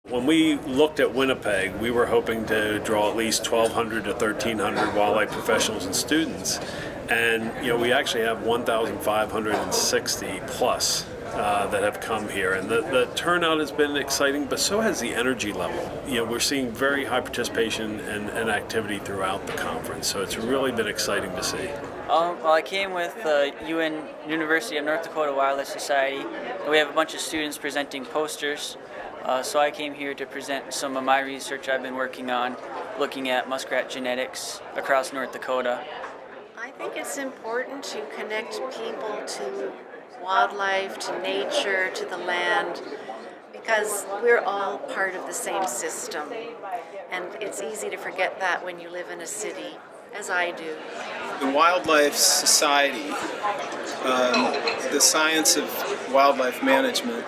When we looked at Winnipeg, we were hoping to draw at least 1,200 to 1,300 wildlife professionals and students. And we actually have 1,560 plus that have come here. And the turnout has been exciting, but so has the energy level. We're seeing very high participation and activity throughout the conference. So it's really been exciting to see. Well, I came with University of North Dakota Wildlife Society. We have a bunch of students presenting posters. So I came here to present some of my research I've been working on, looking at muskrat genetics across North Dakota. I think it's important to connect people to wildlife, to nature, to the land, because we're all part of the same system. And it's easy to forget that when you live in a city, as I do. The Wildlife Society, the science of wildlife management,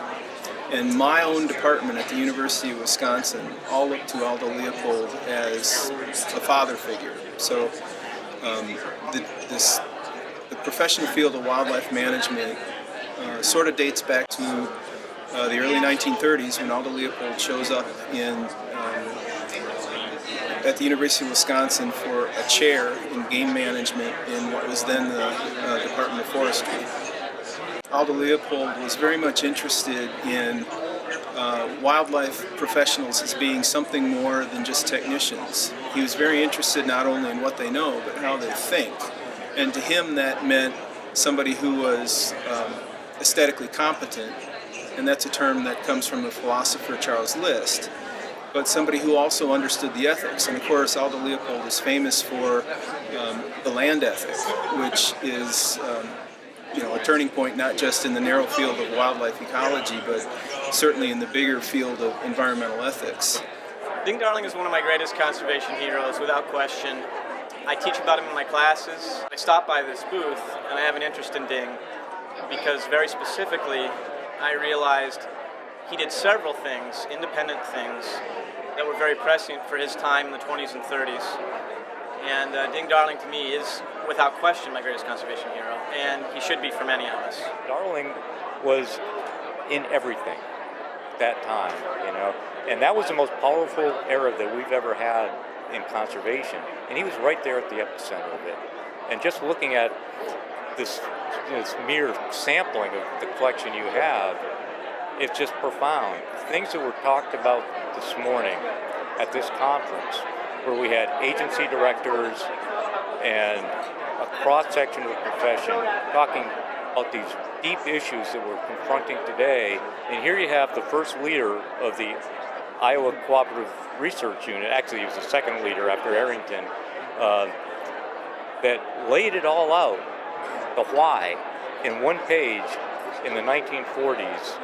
and my own department at the University of Wisconsin all look to Aldo Leopold as a father figure. So the professional field of wildlife management sort of dates back to the early 1930s when Aldo Leopold shows up at the University of Wisconsin for a chair in game management in what was then the Department of Forestry. Aldo Leopold was very much interested in wildlife professionals as being something more than just technicians. He was very interested not only in what they know, but how they think. And to him that meant somebody who was aesthetically competent, and that's a term that comes from the philosopher Charles List, but somebody who also understood the ethics. And of course, Aldo Leopold is famous for the land ethic, which is a turning point not just in the narrow field of wildlife ecology, but certainly in the bigger field of environmental ethics. Ding Darling is one of my greatest conservation heroes, without question. I teach about him in my classes. I stopped by this booth, and I have an interest in Ding because very specifically, I realized he did several things, independent things, that were very prescient for his time in the 20s and 30s. And Ding Darling to me is, without question, my greatest conservation hero, and he should be for many of us. Darling was in everything that time, and that was the most powerful era that we've ever had in conservation, and he was right there at the epicenter of it. And just looking at this mere sampling of the collection you have, it's just profound. Things that were talked about this morning at this conference, where we had agency directors and a cross-section of the profession talking about these deep issues that we're confronting today. And here you have the first leader of the Iowa Cooperative Research Unit, actually he was the second leader after Arrington, that laid it all out, the why, in one page in the 1940s.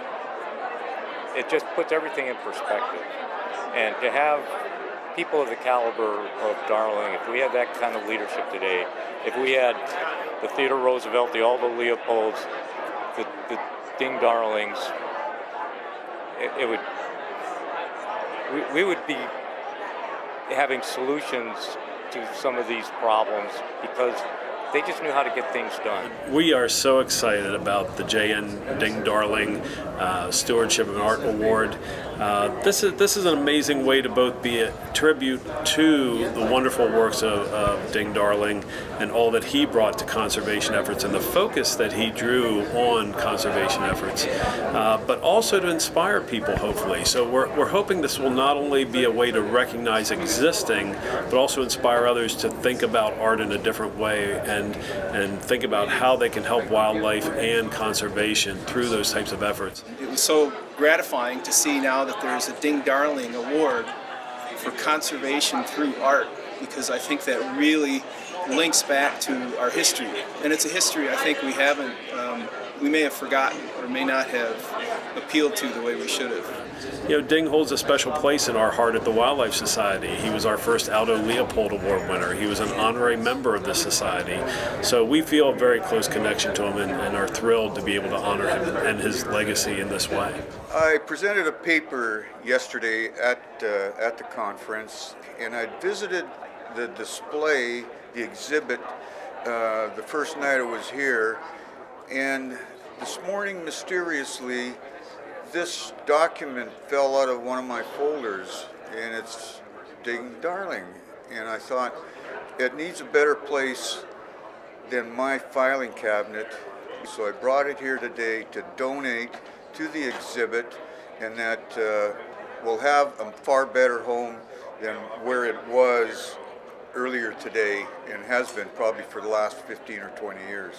It just puts everything in perspective. And to have people of the caliber of Darling, if we had that kind of leadership today, if we had the Theodore Roosevelt, the Aldo Leopolds, the Ding Darlings, we would be having solutions to some of these problems because they just knew how to get things done. We are so excited about the J.N. Ding Darling Stewardship and Art Award. This is an amazing way to both be a tribute to the wonderful works of Ding Darling and all that he brought to conservation efforts and the focus that he drew on conservation efforts, but also to inspire people, hopefully. So we're hoping this will not only be a way to recognize existing, but also inspire others to think about art in a different way and think about how they can help wildlife and conservation through those types of efforts. It was so gratifying to see now that there's a Ding Darling Award for conservation through art, because I think that really links back to our history. And it's a history I think we may have forgotten or may not have appealed to the way we should have. Ding holds a special place in our heart at the Wildlife Society. He was our first Aldo Leopold Award winner. He was an honorary member of the society. So we feel a very close connection to him and are thrilled to be able to honor him and his legacy in this way. I presented a paper yesterday at the conference, and I visited the display, the exhibit, the first night I was here, and this morning, mysteriously, this document fell out of one of my folders, and it's Ding Darling. And I thought, it needs a better place than my filing cabinet. So I brought it here today to donate to the exhibit, and that will have a far better home than where it was earlier today, and has been probably for the last 15 or 20 years.